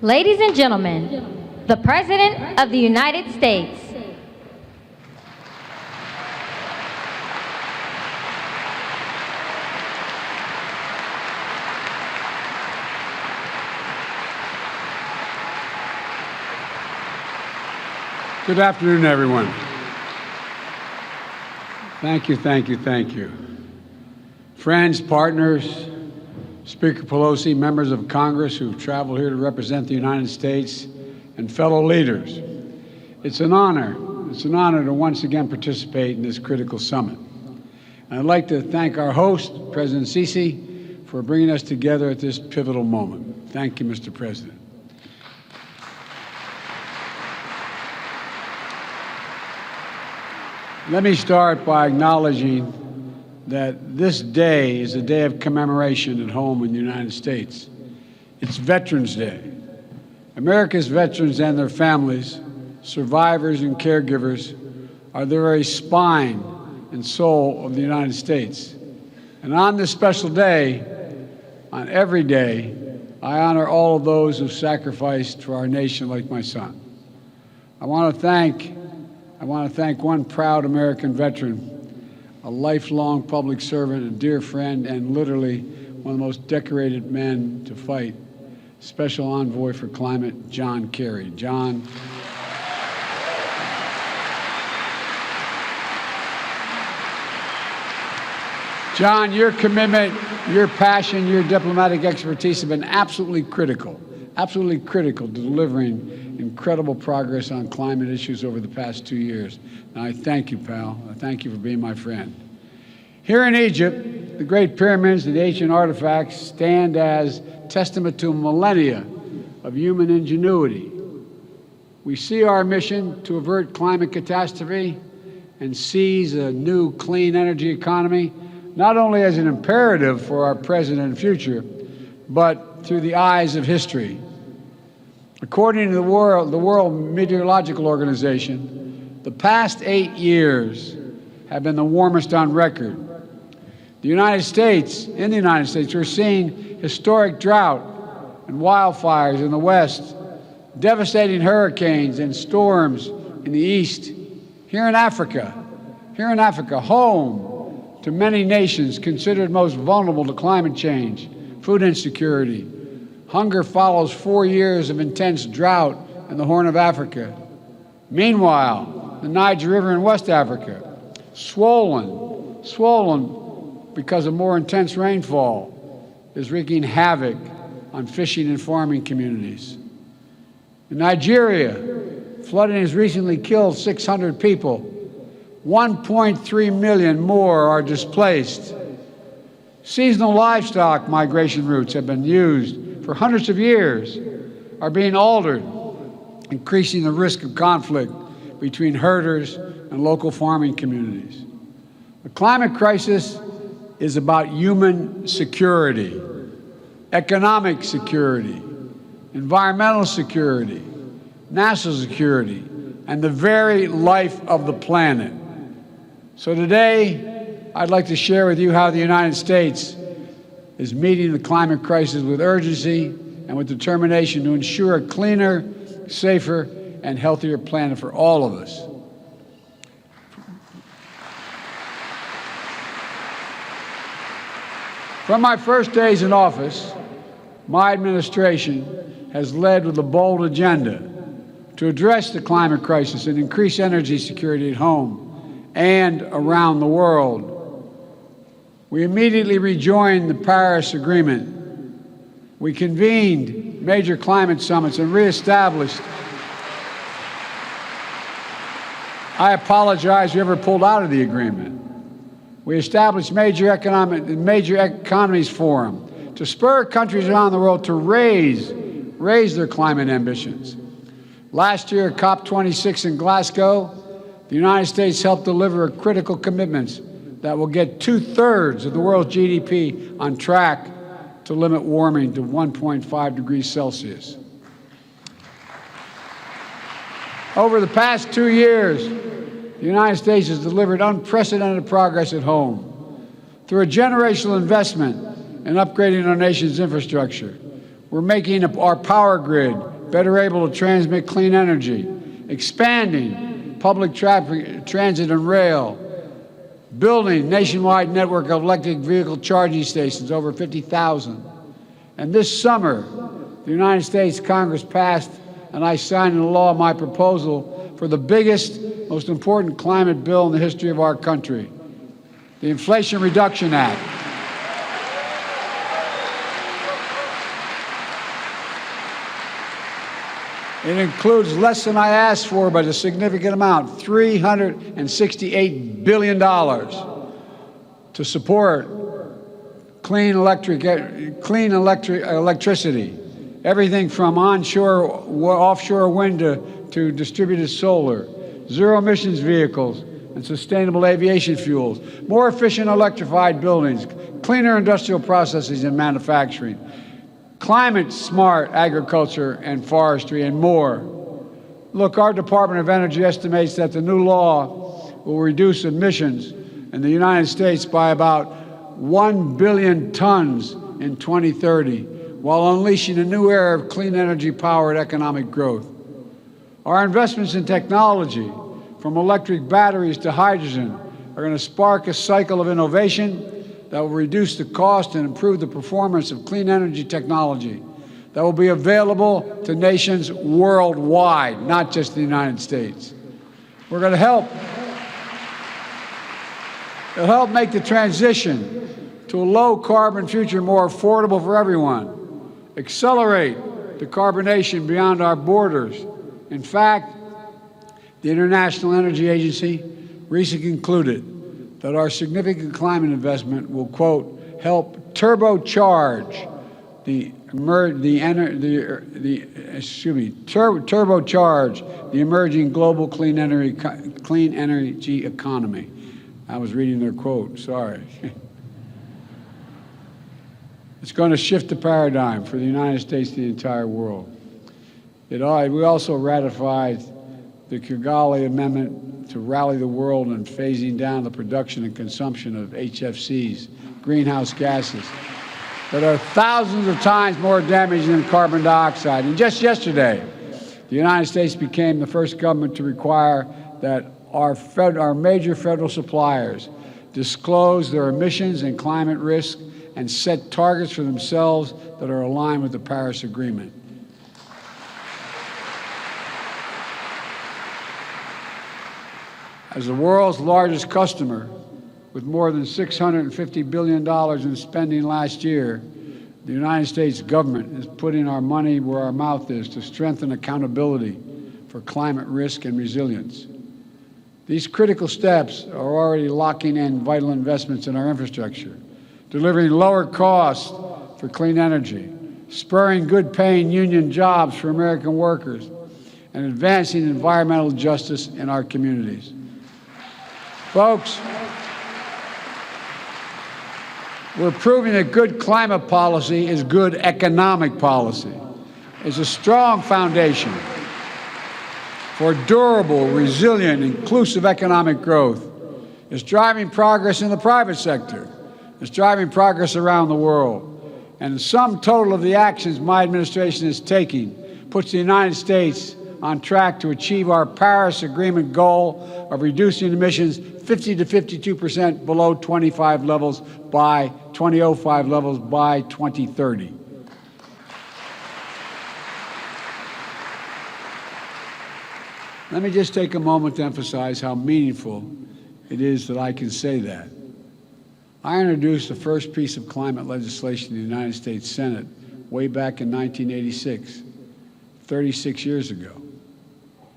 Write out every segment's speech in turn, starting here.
Ladies and gentlemen, the President of the United States. Good afternoon, everyone. Thank you, thank you, thank you. Friends, partners, Speaker Pelosi, members of Congress who've traveled here to represent the United States, and fellow leaders. It's an honor to once again participate in this critical summit. And I'd like to thank our host, President Sisi, for bringing us together at this pivotal moment. Thank you, Mr. President. Let me start by acknowledging that this day is a day of commemoration at home in the United States. It's Veterans Day. America's veterans and their families, survivors and caregivers, are the very spine and soul of the United States. And on this special day, on every day, I honor all of those who sacrificed for our nation like my son. I want to thank one proud American veteran, a lifelong public servant, a dear friend, and literally one of the most decorated men to fight, Special Envoy for Climate, John Kerry. John, your commitment, your passion, your diplomatic expertise have been absolutely critical to delivering incredible progress on climate issues over the past 2 years. And I thank you, pal. I thank you for being my friend. Here in Egypt, the Great Pyramids and the ancient artifacts stand as testament to millennia of human ingenuity. We see our mission to avert climate catastrophe and seize a new clean energy economy not only as an imperative for our present and future, but through the eyes of history. According to the World Meteorological Organization, the past 8 years have been the warmest on record. In the United States, we're seeing historic drought and wildfires in the West, devastating hurricanes and storms in the East. Here in Africa, home to many nations considered most vulnerable to climate change, food insecurity. Hunger follows 4 years of intense drought in the Horn of Africa. Meanwhile, the Niger River in West Africa, swollen because of more intense rainfall, is wreaking havoc on fishing and farming communities. In Nigeria, flooding has recently killed 600 people. 1.3 million more are displaced. Seasonal livestock migration routes have been used for hundreds of years, are being altered, increasing the risk of conflict between herders and local farming communities. The climate crisis is about human security, economic security, environmental security, national security, and the very life of the planet. So today, I'd like to share with you how the United States is meeting the climate crisis with urgency and with determination to ensure a cleaner, safer, and healthier planet for all of us. From my first days in office, my administration has led with a bold agenda to address the climate crisis and increase energy security at home and around the world. We immediately rejoined the Paris Agreement. We convened major climate summits and reestablished. I apologize we ever pulled out of the agreement. We established major economies forum to spur countries around the world to raise their climate ambitions. Last year at COP27 in Glasgow, the United States helped deliver critical commitments that will get 2/3 of the world's GDP on track to limit warming to 1.5 degrees Celsius. Over the past 2 years, the United States has delivered unprecedented progress at home. Through a generational investment in upgrading our nation's infrastructure, We're making our power grid better able to transmit clean energy, expanding public traffic, transit and rail, building nationwide network of electric vehicle charging stations, over 50,000. And this summer, the United States Congress passed, and I signed into law my proposal for the biggest, most important climate bill in the history of our country, the Inflation Reduction Act. It includes less than I asked for, but a significant amount, $368 billion to support clean electricity, everything from onshore, offshore wind to distributed solar, zero emissions vehicles and sustainable aviation fuels, more efficient electrified buildings, cleaner industrial processes and manufacturing, climate-smart agriculture and forestry, and more. Look, our Department of Energy estimates that the new law will reduce emissions in the United States by about 1 billion tons in 2030, while unleashing a new era of clean energy-powered economic growth. Our investments in technology, from electric batteries to hydrogen, are going to spark a cycle of innovation that will reduce the cost and improve the performance of clean energy technology that will be available to nations worldwide, not just the United States. We're going to help make the transition to a low-carbon future more affordable for everyone, accelerate decarbonation beyond our borders. In fact, the International Energy Agency recently concluded that our significant climate investment will, quote, help turbocharge turbocharge the emerging global clean energy economy. I was reading their quote, sorry. It's going to shift the paradigm for the United States and the entire world. We also ratified the Kigali Amendment to rally the world in phasing down the production and consumption of HFCs, greenhouse gases, that are thousands of times more damaging than carbon dioxide. And just yesterday, the United States became the first government to require that our major federal suppliers disclose their emissions and climate risk and set targets for themselves that are aligned with the Paris Agreement. As the world's largest customer, with more than $650 billion in spending last year, the United States government is putting our money where our mouth is to strengthen accountability for climate risk and resilience. These critical steps are already locking in vital investments in our infrastructure, delivering lower costs for clean energy, spurring good-paying union jobs for American workers, and advancing environmental justice in our communities. Folks, we're proving that good climate policy is good economic policy. It's a strong foundation for durable, resilient, inclusive economic growth. It's driving progress in the private sector. It's driving progress around the world. And the sum total of the actions my administration is taking puts the United States on track to achieve our Paris Agreement goal of reducing emissions 50 to 52% below 2005 levels by 2030. Let me just take a moment to emphasize how meaningful it is that I can say that. I introduced the first piece of climate legislation in the United States Senate way back in 1986, 36 years ago.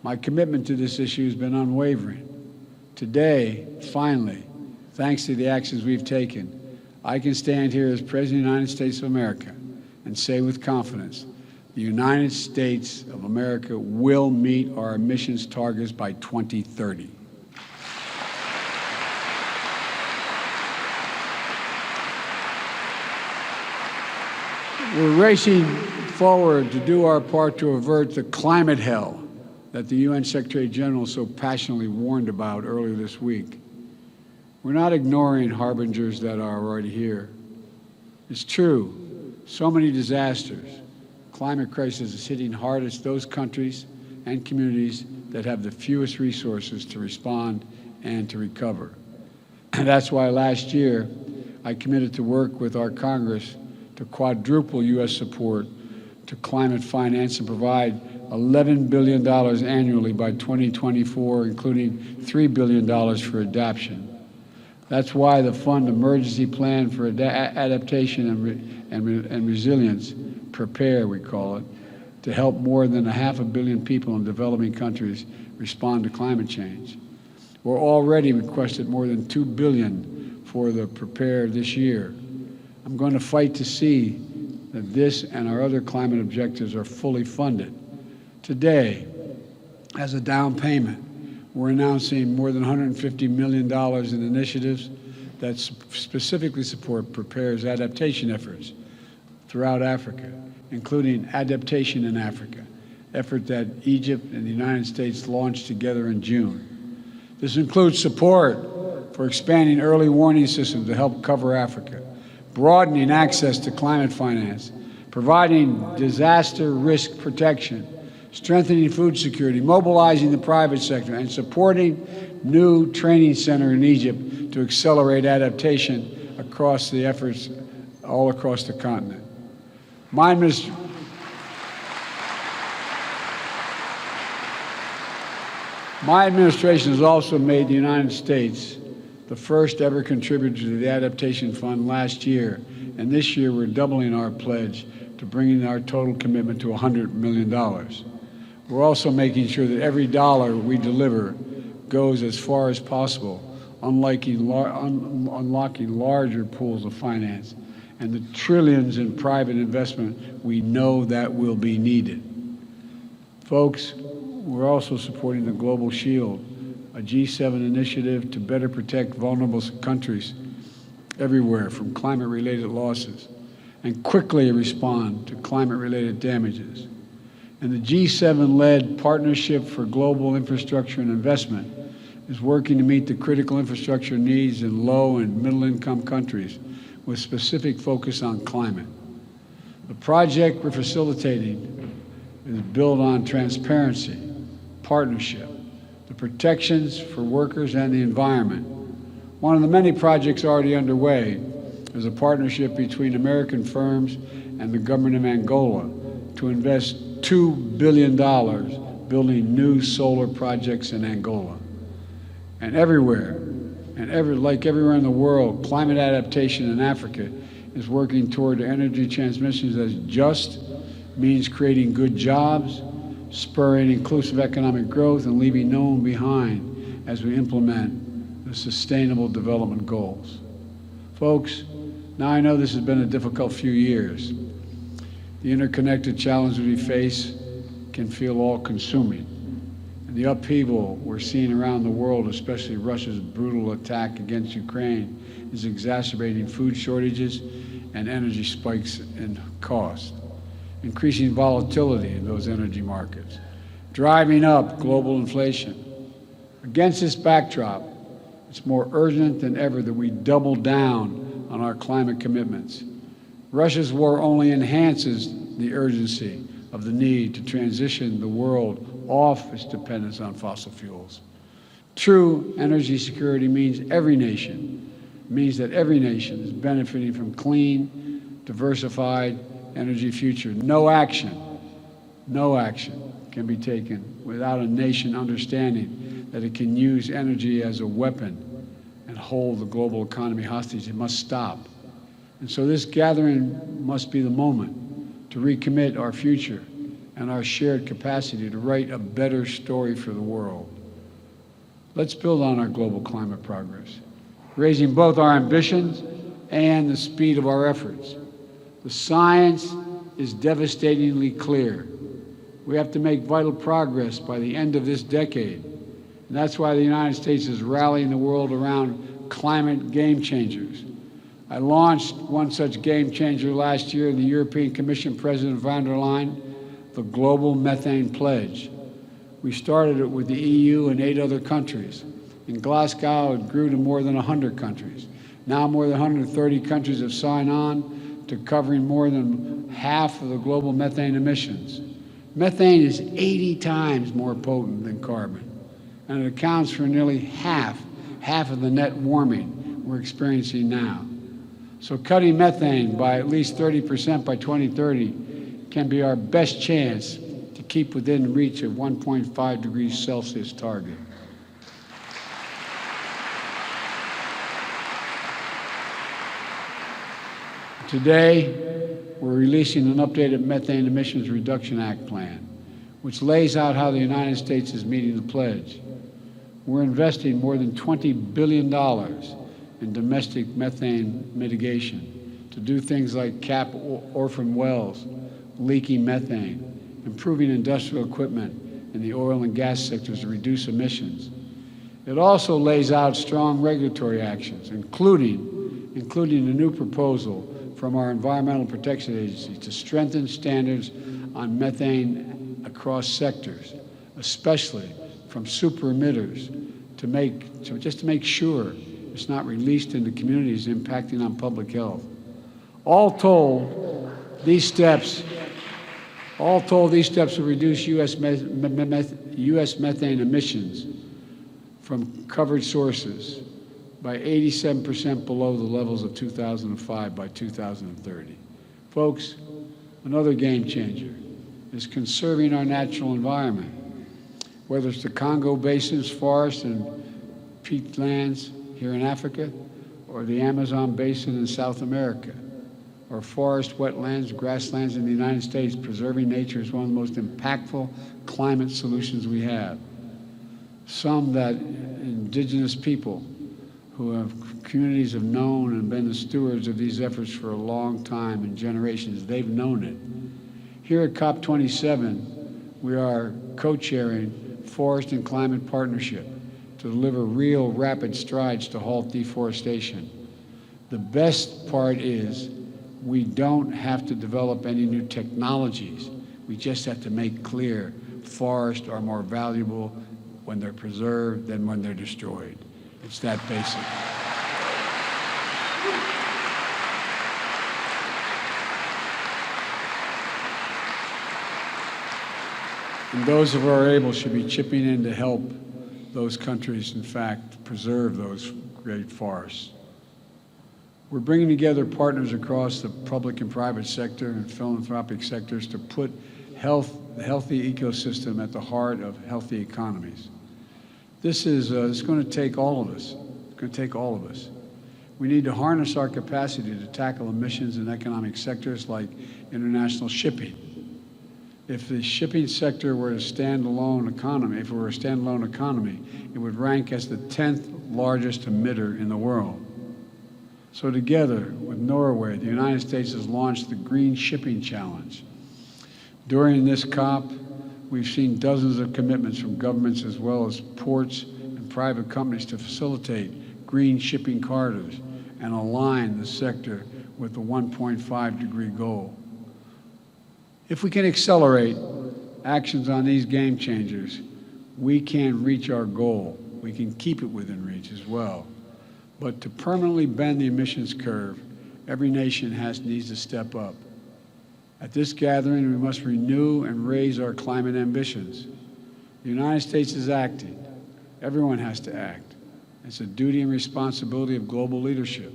My commitment to this issue has been unwavering. Today, finally, thanks to the actions we've taken, I can stand here as President of the United States of America and say with confidence, the United States of America will meet our emissions targets by 2030. We're racing forward to do our part to avert the climate hell that the UN Secretary General so passionately warned about earlier this week. We're not ignoring harbingers that are already here. It's true, so many disasters, climate crisis is hitting hardest those countries and communities that have the fewest resources to respond and to recover. And that's why last year I committed to work with our Congress to quadruple U.S. support to climate finance and provide $11 billion annually by 2024, including $3 billion for adaption. That's why the Fund Emergency Plan for Adaptation and Resilience, PREPARE we call it, to help more than 500 million people in developing countries respond to climate change. We're already requested more than $2 billion for the PREPARE this year. I'm going to fight to see that this and our other climate objectives are fully funded. Today, as a down payment, we're announcing more than $150 million in initiatives that specifically support PREPARE's adaptation efforts throughout Africa, including Adaptation in Africa, effort that Egypt and the United States launched together in June. This includes support for expanding early warning systems to help cover Africa, broadening access to climate finance, providing disaster risk protection, strengthening food security, mobilizing the private sector, and supporting new training center in Egypt to accelerate adaptation across the efforts all across the continent. My administration has also made the United States the first ever contributor to the Adaptation Fund last year, and this year we're doubling our pledge to bringing our total commitment to $100 million. We're also making sure that every dollar we deliver goes as far as possible, unlocking larger pools of finance and the trillions in private investment we know that will be needed. Folks, we're also supporting the Global Shield, a G7 initiative to better protect vulnerable countries everywhere from climate-related losses and quickly respond to climate-related damages. And the G7-led Partnership for Global Infrastructure and Investment is working to meet the critical infrastructure needs in low and middle-income countries with specific focus on climate. The project we're facilitating is built on transparency, partnership, the protections for workers and the environment. One of the many projects already underway is a partnership between American firms and the government of Angola to invest $2 billion building new solar projects in Angola. And everywhere, like everywhere in the world, climate adaptation in Africa is working toward energy transmissions that just means creating good jobs, spurring inclusive economic growth, and leaving no one behind as we implement the Sustainable Development Goals. Folks, now I know this has been a difficult few years. The interconnected challenges we face can feel all-consuming. And the upheaval we're seeing around the world, especially Russia's brutal attack against Ukraine, is exacerbating food shortages and energy spikes in cost, increasing volatility in those energy markets, driving up global inflation. Against this backdrop, it's more urgent than ever that we double down on our climate commitments. Russia's war only enhances the urgency of the need to transition the world off its dependence on fossil fuels. True energy security means that every nation is benefiting from clean, diversified energy future. No action can be taken without a nation understanding that it can use energy as a weapon and hold the global economy hostage. It must stop. And so this gathering must be the moment to recommit our future and our shared capacity to write a better story for the world. Let's build on our global climate progress, raising both our ambitions and the speed of our efforts. The science is devastatingly clear. We have to make vital progress by the end of this decade. And that's why the United States is rallying the world around climate game changers. I launched one such game changer last year in the European Commission President von der Leyen, the Global Methane Pledge. We started it with the EU and 8 other countries. In Glasgow, it grew to more than 100 countries. Now more than 130 countries have signed on to covering more than half of the global methane emissions. Methane is 80 times more potent than carbon, and it accounts for nearly half of the net warming we're experiencing now. So cutting methane by at least 30% by 2030 can be our best chance to keep within reach of 1.5 degrees Celsius target. Today, we're releasing an updated Methane Emissions Reduction Act plan, which lays out how the United States is meeting the pledge. We're investing more than $20 billion in domestic methane mitigation to do things like cap orphan wells, leaking methane, improving industrial equipment in the oil and gas sectors to reduce emissions. It also lays out strong regulatory actions, including a new proposal from our Environmental Protection Agency to strengthen standards on methane across sectors, especially from super emitters, to make sure it's not released into communities impacting on public health. All told, these steps will reduce U.S. methane emissions from covered sources by 87% below the levels of 2005 by 2030. Folks, another game changer is conserving our natural environment, whether it's the Congo Basin's forests and peatlands here in Africa, or the Amazon Basin in South America, or forest, wetlands, grasslands in the United States. Preserving nature is one of the most impactful climate solutions we have. Some that indigenous people communities have known and been the stewards of these efforts for a long time and generations. They've known it. Here at COP27, we are co-chairing Forest and Climate Partnership to deliver real rapid strides to halt deforestation. The best part is we don't have to develop any new technologies. We just have to make clear forests are more valuable when they're preserved than when they're destroyed. It's that basic. And those who are able should be chipping in to help those countries, in fact, preserve those great forests. We're bringing together partners across the public and private sector and philanthropic sectors to put the healthy ecosystem at the heart of healthy economies. This is it's going to take all of us. It's going to take all of us. We need to harness our capacity to tackle emissions in economic sectors like international shipping. If the shipping sector were a standalone economy, it would rank as the 10th largest emitter in the world. So together with Norway, the United States has launched the Green Shipping Challenge. During this COP, we've seen dozens of commitments from governments as well as ports and private companies to facilitate green shipping corridors and align the sector with the 1.5 degree goal. If we can accelerate actions on these game changers, we can reach our goal. We can keep it within reach as well. But to permanently bend the emissions curve, every nation needs to step up. At this gathering, we must renew and raise our climate ambitions. The United States is acting. Everyone has to act. It's a duty and responsibility of global leadership.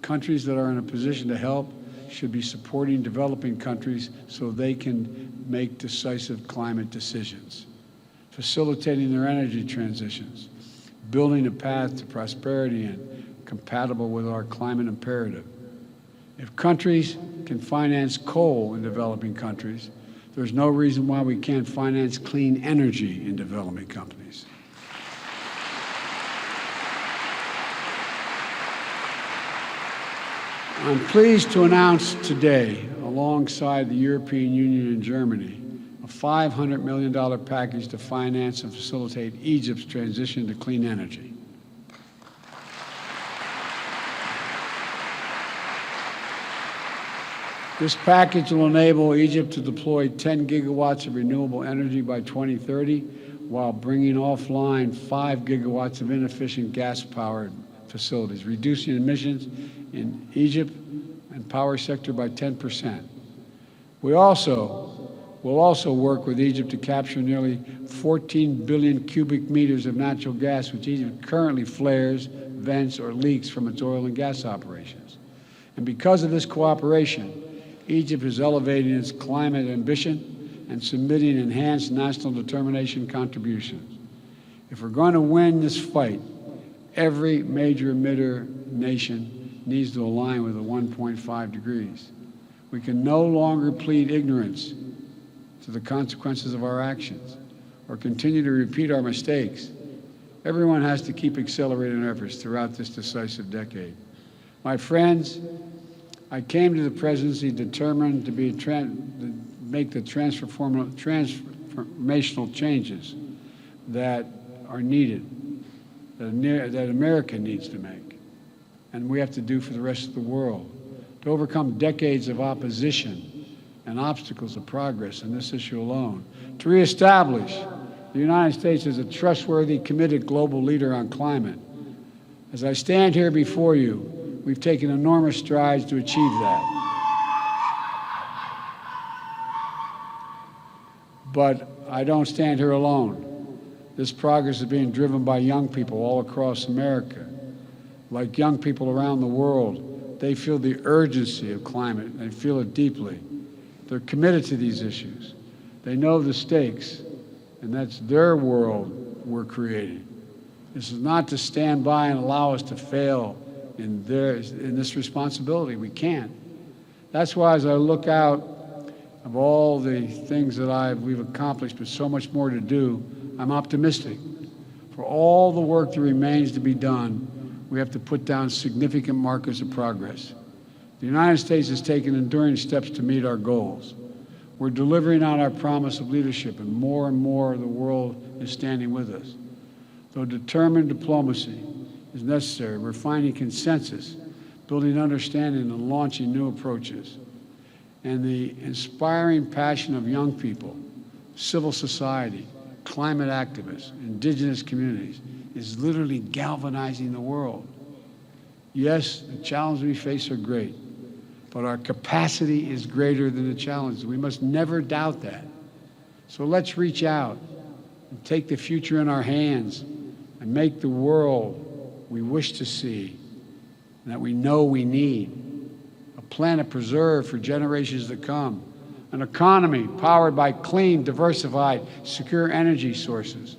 Countries that are in a position to help should be supporting developing countries so they can make decisive climate decisions, facilitating their energy transitions, building a path to prosperity and compatible with our climate imperative. If countries can finance coal in developing countries, there's no reason why we can't finance clean energy in developing countries. I'm pleased to announce today, alongside the European Union and Germany, a $500 million package to finance and facilitate Egypt's transition to clean energy. This package will enable Egypt to deploy 10 gigawatts of renewable energy by 2030, while bringing offline 5 gigawatts of inefficient gas-powered facilities, reducing emissions in Egypt and power sector by 10%. Will also work with Egypt to capture nearly 14 billion cubic meters of natural gas, which Egypt currently flares, vents, or leaks from its oil and gas operations. And because of this cooperation, Egypt is elevating its climate ambition and submitting enhanced national determination contributions. If we're going to win this fight, every major emitter nation needs to align with the 1.5 degrees. We can no longer plead ignorance to the consequences of our actions or continue to repeat our mistakes. Everyone has to keep accelerating efforts throughout this decisive decade. My friends, I came to the presidency determined to make the transformational changes that are needed, that America needs to make, and we have to do for the rest of the world, to overcome decades of opposition and obstacles of progress in this issue alone, to reestablish the United States as a trustworthy, committed global leader on climate. As I stand here before you, we've taken enormous strides to achieve that. But I don't stand here alone. This progress is being driven by young people all across America. Like young people around the world, they feel the urgency of climate. They feel it deeply. They're committed to these issues. They know the stakes, and that's their world we're creating. This is not to stand by and allow us to fail in this responsibility. We can't. That's why as I look out of all the things that we've accomplished, but so much more to do, I'm optimistic. For all the work that remains to be done, we have to put down significant markers of progress. The United States has taken enduring steps to meet our goals. We're delivering on our promise of leadership, and more of the world is standing with us. Though determined diplomacy is necessary, we're finding consensus, building understanding, and launching new approaches. And the inspiring passion of young people, civil society, climate activists, indigenous communities is literally galvanizing the world. Yes, the challenges we face are great, but our capacity is greater than the challenges. We must never doubt that. So let's reach out and take the future in our hands and make the world we wish to see and that we know we need. A planet preserved for generations to come. An economy powered by clean, diversified, secure energy sources.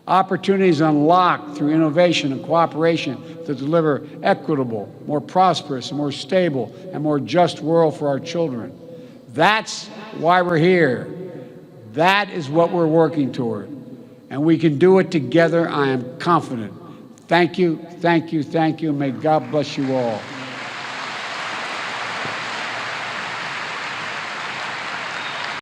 Opportunities unlocked through innovation and cooperation to deliver equitable, more prosperous, more stable, and more just world for our children. That's why we're here. That is what we're working toward. And we can do it together, I am confident. Thank you, thank you, thank you, and may God bless you all.